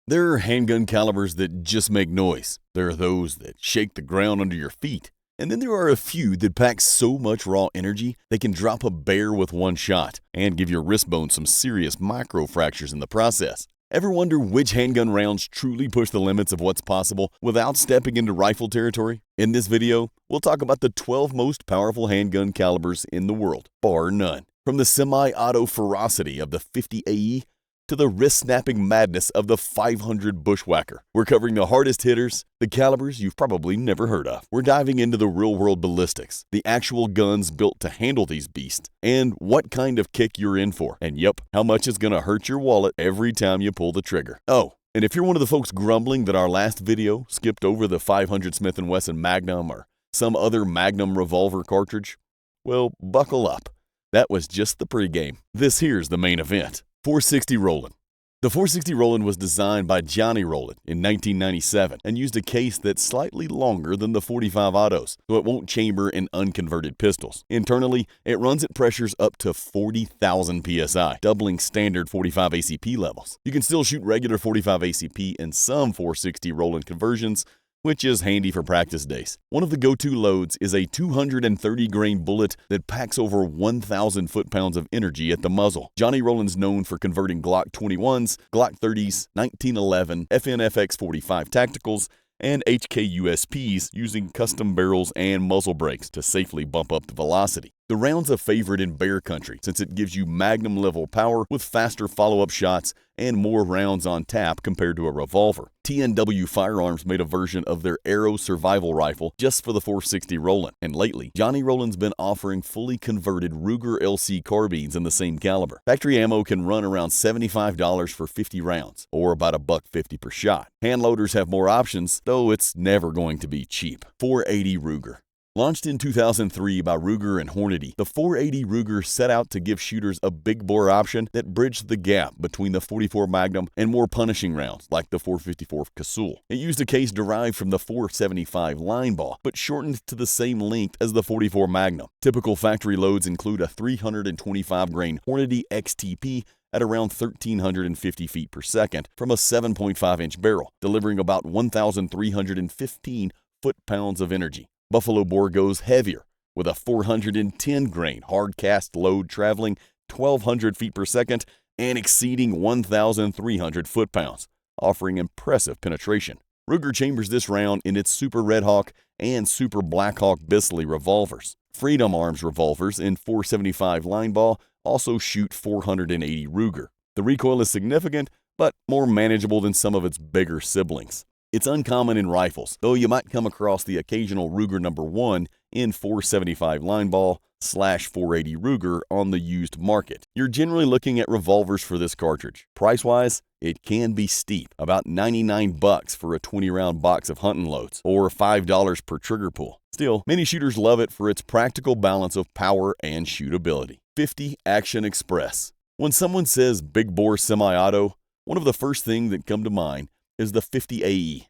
There are handgun calibers that just make noise. There are those that shake the ground under your feet. And then there are a few that pack so much raw energy they can drop a bear with one shot and give your wrist bone some serious microfractures in the process. Ever wonder which handgun rounds truly push the limits of what's possible without stepping into rifle territory? In this video, we'll talk about the 12 most powerful handgun calibers in the world, bar none. From the semi-auto ferocity of the 50 AE to the wrist-snapping madness of the 500 Bushwhacker. We're covering the hardest hitters, the calibers you've probably never heard of. We're diving into the real-world ballistics, the actual guns built to handle these beasts, and what kind of kick you're in for. And yep, how much is gonna hurt your wallet every time you pull the trigger. Oh, and if you're one of the folks grumbling that our last video skipped over the 500 Smith & Wesson Magnum or some other Magnum revolver cartridge, well, buckle up. That was just the pregame. This here's the main event. 460 Rowland. The 460 Rowland was designed by Johnny Rowland in 1997 and used a case that's slightly longer than the 45 autos, so it won't chamber in unconverted pistols. Internally, it runs at pressures up to 40,000 psi, doubling standard 45 ACP levels. You can still shoot regular 45 ACP in some 460 Rowland conversions, which is handy for practice days. One of the go-to loads is a 230 grain bullet that packs over 1,000 foot-pounds of energy at the muzzle. Johnny Rowland's known for converting Glock 21s, Glock 30s, 1911, FNFX 45 tacticals, and HKUSPs using custom barrels and muzzle brakes to safely bump up the velocity. The round's a favorite in bear country since it gives you Magnum-level power with faster follow-up shots and more rounds on tap compared to a revolver. S&W Firearms made a version of their Arrow survival rifle just for the 460 Rowland, and lately, Johnny Rowland's been offering fully converted Ruger LC carbines in the same caliber. Factory ammo can run around $75 for 50 rounds, or about $1.50 per shot. Hand loaders have more options, though it's never going to be cheap. 480 Ruger. Launched in 2003 by Ruger and Hornady, the 480 Ruger set out to give shooters a big bore option that bridged the gap between the 44 Magnum and more punishing rounds like the 454 Casull. It used a case derived from the 475 Linebaugh, but shortened to the same length as the 44 Magnum. Typical factory loads include a 325 grain Hornady XTP at around 1,350 feet per second from a 7.5-inch barrel, delivering about 1,315 foot-pounds of energy. Buffalo bore goes heavier with a 410 grain hard cast load traveling 1,200 feet per second and exceeding 1,300 foot-pounds, offering impressive penetration. Ruger chambers this round in its Super Red Hawk and Super Black Hawk Bisley revolvers. Freedom Arms revolvers in 475 Linebaugh also shoot 480 Ruger. The recoil is significant, but more manageable than some of its bigger siblings. It's uncommon in rifles, though you might come across the occasional Ruger No. 1 in 475 Linebaugh/480 Ruger on the used market. You're generally looking at revolvers for this cartridge. Price-wise, it can be steep, about $99 for a 20-round box of hunting loads, or $5 per trigger pull. Still, many shooters love it for its practical balance of power and shootability. 50 Action Express. When someone says big bore semi-auto, one of the first things that come to mind is the 50 AE.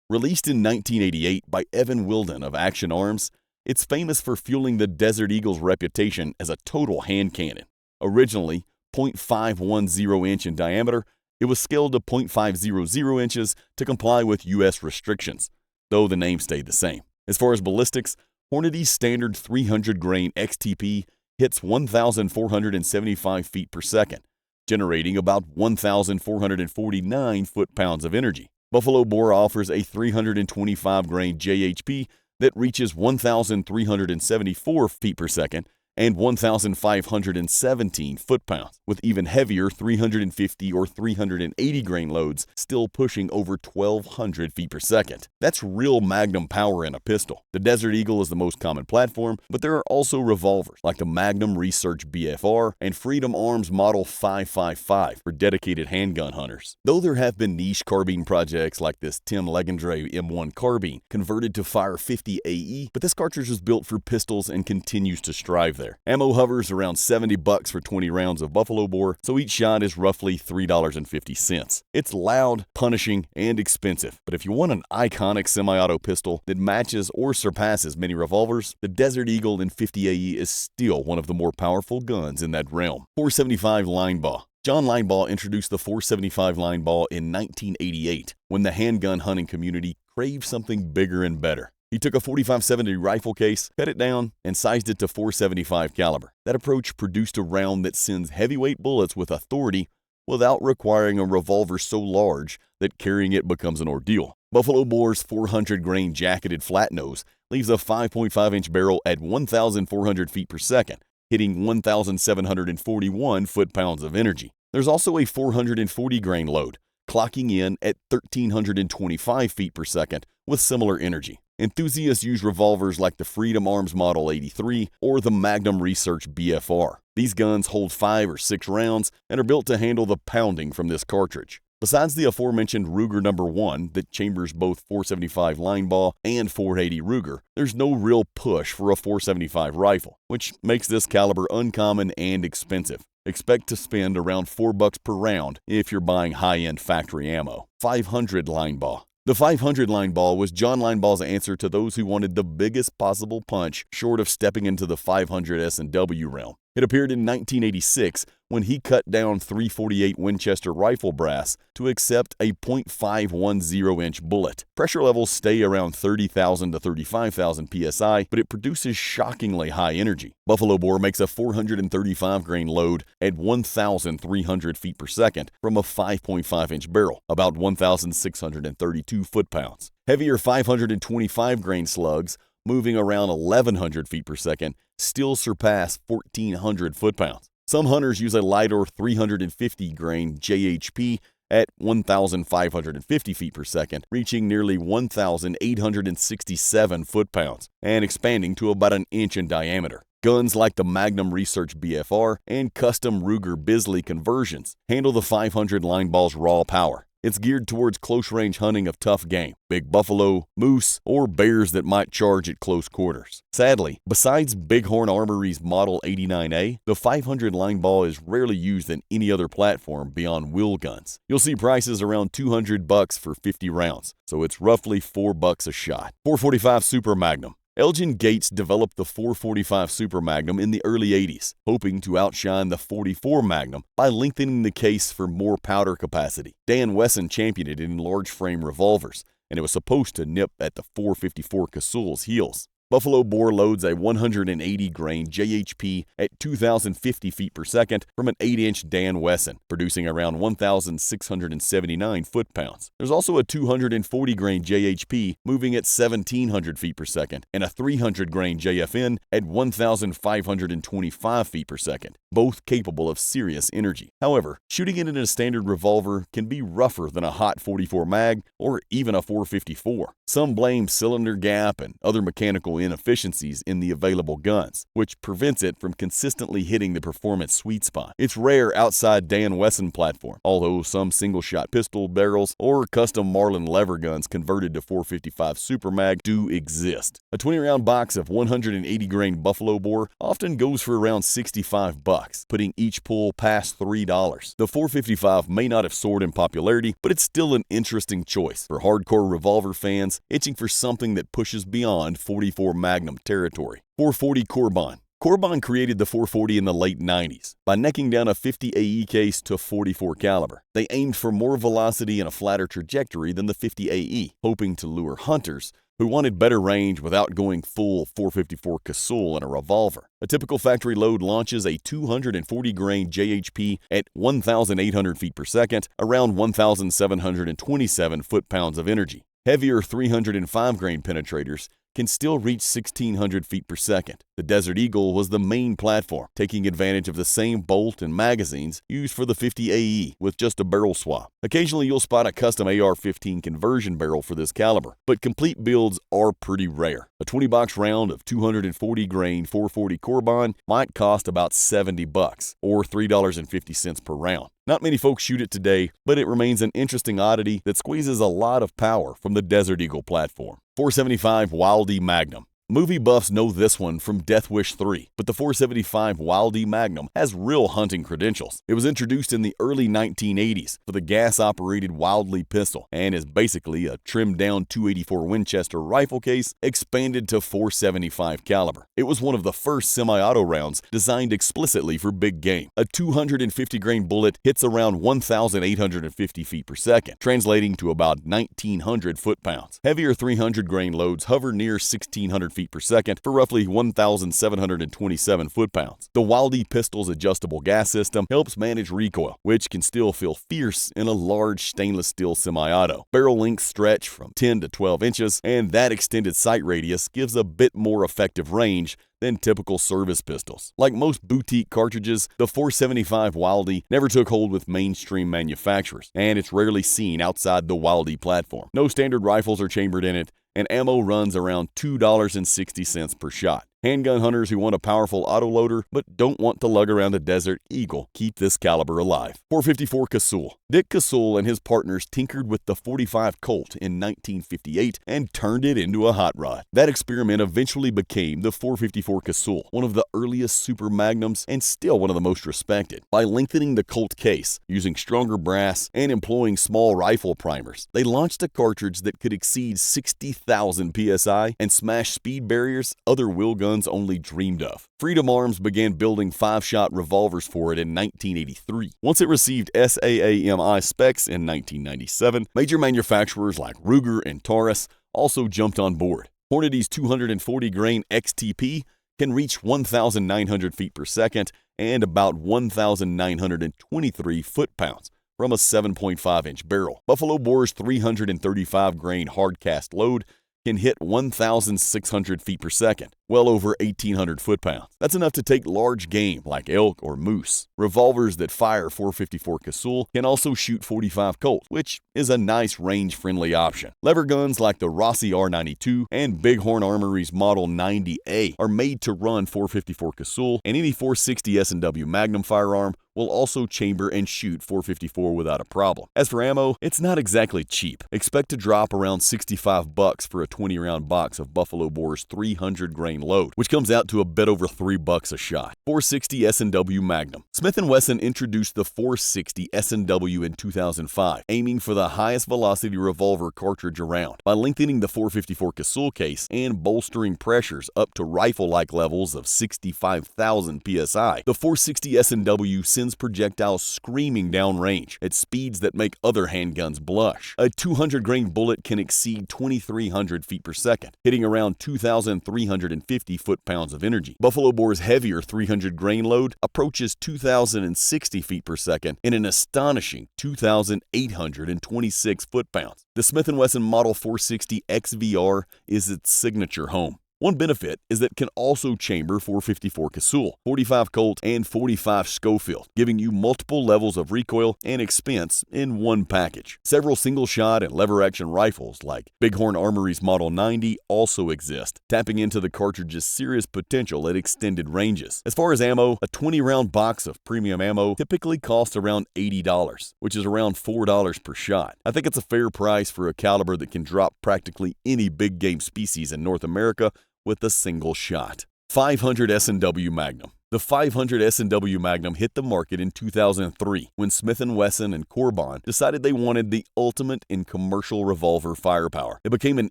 Released in 1988 by Evan Wilden of Action Arms, it's famous for fueling the Desert Eagle's reputation as a total hand cannon. Originally 0.510 inch in diameter, it was scaled to 0.500 inches to comply with U.S. restrictions, though the name stayed the same. As far as ballistics, Hornady's standard 300 grain XTP hits 1,475 feet per second, generating about 1,449 foot-pounds of energy. Buffalo Bore offers a 325 grain JHP that reaches 1,374 feet per second and 1,517 foot-pounds, with even heavier 350 or 380 grain loads still pushing over 1,200 feet per second. That's real Magnum power in a pistol. The Desert Eagle is the most common platform, but there are also revolvers like the Magnum Research BFR and Freedom Arms Model 555 for dedicated handgun hunters. Though there have been niche carbine projects like this Tim Legendre M1 carbine converted to fire 50 AE, but this cartridge was built for pistols and continues to strive there. Ammo hovers around $70 for 20 rounds of Buffalo Bore, so each shot is roughly $3.50. It's loud, punishing, and expensive, but if you want an iconic semi-auto pistol that matches or surpasses many revolvers, the Desert Eagle in 50 AE is still one of the more powerful guns in that realm. 475 Linebaugh. John Linebaugh introduced the .475 Linebaugh in 1988 when the handgun hunting community craved something bigger and better. He took a .45-70 rifle case, cut it down, and sized it to .475 caliber. That approach produced a round that sends heavyweight bullets with authority without requiring a revolver so large that carrying it becomes an ordeal. Buffalo Bore's 400-grain jacketed flat nose leaves a 5.5-inch barrel at 1,400 feet per second, hitting 1,741 foot-pounds of energy. There's also a 440-grain load, clocking in at 1,325 feet per second with similar energy. Enthusiasts use revolvers like the Freedom Arms Model 83 or the Magnum Research BFR. These guns hold 5 or 6 rounds and are built to handle the pounding from this cartridge. Besides the aforementioned Ruger No. 1 that chambers both .475 Linebaugh and .480 Ruger, there's no real push for a .475 rifle, which makes this caliber uncommon and expensive. Expect to spend around $4 per round if you're buying high-end factory ammo. 500 Linebaugh. The 500 Linebaugh was John Linebaugh's answer to those who wanted the biggest possible punch short of stepping into the 500 S&W realm. It appeared in 1986 when he cut down .348 Winchester rifle brass to accept a .510-inch bullet. Pressure levels stay around 30,000 to 35,000 psi, but it produces shockingly high energy. Buffalo Bore makes a 435-grain load at 1,300 feet per second from a 5.5-inch barrel, about 1,632 foot-pounds. Heavier 525-grain slugs, moving around 1,100 feet per second, still surpass 1,400 foot-pounds. Some hunters use a lighter 350-grain JHP at 1,550 feet per second, reaching nearly 1,867 foot-pounds and expanding to about an inch in diameter. Guns like the Magnum Research BFR and custom Ruger Bisley conversions handle the 500 Linebaugh's raw power. It's geared towards close-range hunting of tough game, big buffalo, moose, or bears that might charge at close quarters. Sadly, besides Bighorn Armory's Model 89A, the 500 Linebaugh is rarely used in any other platform beyond wheel guns. You'll see prices around $200 for 50 rounds, so it's roughly $4 a shot. .445 Super Magnum. Elgin Gates developed the .445 Super Magnum in the early 80s, hoping to outshine the .44 Magnum by lengthening the case for more powder capacity. Dan Wesson championed it in large-frame revolvers, and it was supposed to nip at the .454 Casull's heels. Buffalo Bore loads a 180-grain JHP at 2,050 feet per second from an 8-inch Dan Wesson, producing around 1,679 foot-pounds. There's also a 240-grain JHP moving at 1,700 feet per second and a 300-grain JFN at 1,525 feet per second, both capable of serious energy. However, shooting it in a standard revolver can be rougher than a hot .44 mag or even a .454. Some blame cylinder gap and other mechanical inefficiencies in the available guns, which prevents it from consistently hitting the performance sweet spot. It's rare outside Dan Wesson platform, although some single-shot pistol barrels or custom Marlin lever guns converted to .455 Super Mag do exist. A 20-round box of 180-grain Buffalo Bore often goes for around $65, putting each pull past $3. The .455 may not have soared in popularity, but it's still an interesting choice for hardcore revolver fans itching for something that pushes beyond .44 Magnum territory. .440 Cor-Bon. Cor-Bon created the .440 in the late 90s by necking down a 50 AE case to .44 caliber. They aimed for more velocity and a flatter trajectory than the 50 AE, hoping to lure hunters who wanted better range without going full .454 Casull in a revolver. A typical factory load launches a 240-grain JHP at 1,800 feet per second, around 1,727 foot-pounds of energy. Heavier 305-grain penetrators can still reach 1,600 feet per second. The Desert Eagle was the main platform, taking advantage of the same bolt and magazines used for the 50 AE with just a barrel swap. Occasionally you'll spot a custom AR-15 conversion barrel for this caliber, but complete builds are pretty rare. A 20-box round of 240-grain .440 Cor-Bon might cost about $70 or $3.50 per round. Not many folks shoot it today, but it remains an interesting oddity that squeezes a lot of power from the Desert Eagle platform. .475 Wildey Magnum. Movie buffs know this one from Death Wish 3, but the .475 Wildey Magnum has real hunting credentials. It was introduced in the early 1980s for the gas-operated Wildey pistol and is basically a trimmed-down .284 Winchester rifle case expanded to .475 caliber. It was one of the first semi-auto rounds designed explicitly for big game. A 250-grain bullet hits around 1,850 feet per second, translating to about 1,900 foot-pounds. Heavier 300-grain loads hover near 1,600 feet per second for roughly 1,727 foot-pounds. The Wildey pistol's adjustable gas system helps manage recoil, which can still feel fierce in a large stainless steel semi-auto. Barrel lengths stretch from 10 to 12 inches, and that extended sight radius gives a bit more effective range than typical service pistols. Like most boutique cartridges, the .475 Wildey never took hold with mainstream manufacturers, and it's rarely seen outside the Wildey platform. No standard rifles are chambered in it, and ammo runs around $2.60 per shot. Handgun hunters who want a powerful autoloader but don't want to lug around a Desert Eagle keep this caliber alive. .454 Casull. Dick Casull and his partners tinkered with the .45 Colt in 1958 and turned it into a hot rod. That experiment eventually became the .454 Casull, one of the earliest Super Magnums and still one of the most respected. By lengthening the Colt case, using stronger brass, and employing small rifle primers, they launched a cartridge that could exceed 60,000 psi and smash speed barriers other wheel guns only dreamed of. Freedom Arms began building 5-shot revolvers for it in 1983. Once it received SAAMI specs in 1997, major manufacturers like Ruger and Taurus also jumped on board. Hornady's 240-grain XTP can reach 1,900 feet per second and about 1,923 foot-pounds from a 7.5-inch barrel. Buffalo Bore's 335-grain hard-cast load can hit 1,600 feet per second, well over 1,800 foot-pounds. That's enough to take large game like elk or moose. Revolvers that fire .454 Casull can also shoot .45 Colt, which is a nice range-friendly option. Lever guns like the Rossi R92 and Bighorn Armory's Model 90A are made to run .454 Casull, and any .460 S&W Magnum firearm will also chamber and shoot .454 without a problem. As for ammo, it's not exactly cheap. Expect to drop around $65 for a 20-round box of Buffalo Bore's 300-grain load, which comes out to a bit over $3 a shot. .460 S&W Magnum. Smith & Wesson introduced the .460 S&W in 2005, aiming for the highest velocity revolver cartridge around. By lengthening the .454 Casull case and bolstering pressures up to rifle-like levels of 65,000 psi, the .460 S&W sends projectiles screaming downrange at speeds that make other handguns blush. A 200-grain bullet can exceed 2,300 feet per second, hitting around 2,350 foot-pounds of energy. Buffalo Bore's heavier 300-grain load approaches 2,060 feet per second in an astonishing 2,826 foot-pounds. The Smith & Wesson Model .460 XVR is its signature home. One benefit is that it can also chamber .454 Casull, .45 Colt, and .45 Schofield, giving you multiple levels of recoil and expense in one package. Several single-shot and lever-action rifles like Bighorn Armory's Model 90 also exist, tapping into the cartridge's serious potential at extended ranges. As far as ammo, a 20-round box of premium ammo typically costs around $80, which is around $4 per shot. I think it's a fair price for a caliber that can drop practically any big game species in North America with a single shot. 500 S&W Magnum. The 500 S&W Magnum hit the market in 2003 when Smith & Wesson and Cor-Bon decided they wanted the ultimate in commercial revolver firepower. It became an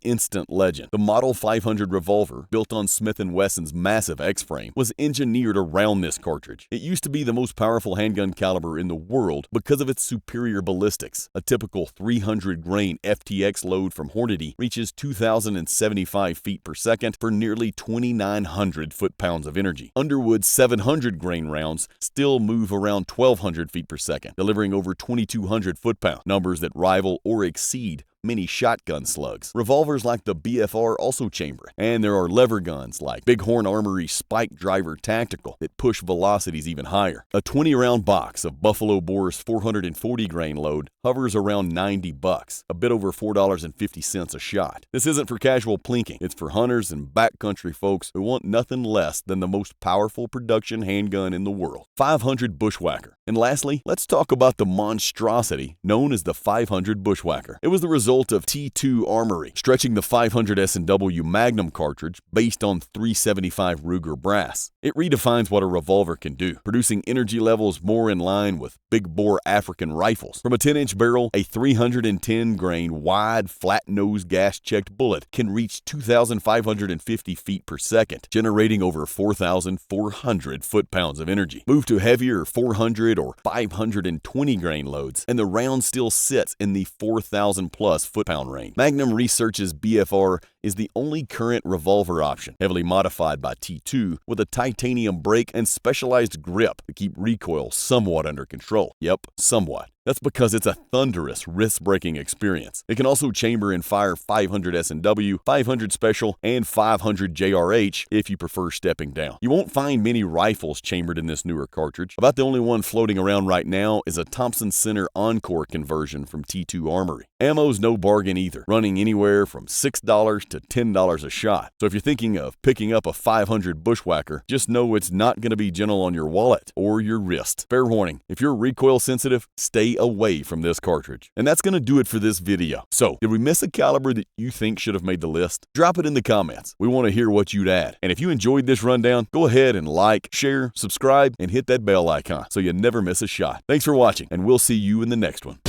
instant legend. The Model 500 revolver, built on Smith & Wesson's massive X-frame, was engineered around this cartridge. It used to be the most powerful handgun caliber in the world because of its superior ballistics. A typical 300-grain FTX load from Hornady reaches 2,075 feet per second for nearly 2,900 foot-pounds of energy. Underwood's 700-grain rounds still move around 1,200 feet per second, delivering over 2,200 foot-pounds, numbers that rival or exceed many shotgun slugs. Revolvers like the BFR also chamber, and there are lever guns like Bighorn Armory Spike Driver Tactical that push velocities even higher. A 20-round box of Buffalo Bore's 440-grain load hovers around $90, a bit over $4.50 a shot. This isn't for casual plinking. It's for hunters and backcountry folks who want nothing less than the most powerful production handgun in the world. 500 Bushwhacker. And lastly, let's talk about the monstrosity known as the 500 Bushwhacker. It was the result of T2 Armory stretching the 500 S&W Magnum cartridge based on 375 Ruger brass. It redefines what a revolver can do, producing energy levels more in line with big-bore African rifles. From a 10-inch barrel, a 310-grain wide, flat-nosed gas-checked bullet can reach 2,550 feet per second, generating over 4,400 foot-pounds of energy. Move to heavier 400 or 520-grain loads, and the round still sits in the 4,000-plus foot-pound range. Magnum Research's BFR is the only current revolver option, heavily modified by T2 with a titanium brake and specialized grip to keep recoil somewhat under control. Yep, somewhat. That's because it's a thunderous, wrist-breaking experience. It can also chamber and fire 500 S&W, 500 Special, and 500 JRH if you prefer stepping down. You won't find many rifles chambered in this newer cartridge. About the only one floating around right now is a Thompson Center Encore conversion from T2 Armory. Ammo's no bargain either, running anywhere from $6 to $10 a shot. So if you're thinking of picking up a 500 Bushwhacker, just know it's not going to be gentle on your wallet or your wrist. Fair warning, if you're recoil sensitive, stay away from this cartridge. And that's going to do it for this video. So, did we miss a caliber that you think should have made the list? Drop it in the comments. We want to hear what you'd add. And if you enjoyed this rundown, go ahead and like, share, subscribe, and hit that bell icon so you never miss a shot. Thanks for watching, and we'll see you in the next one.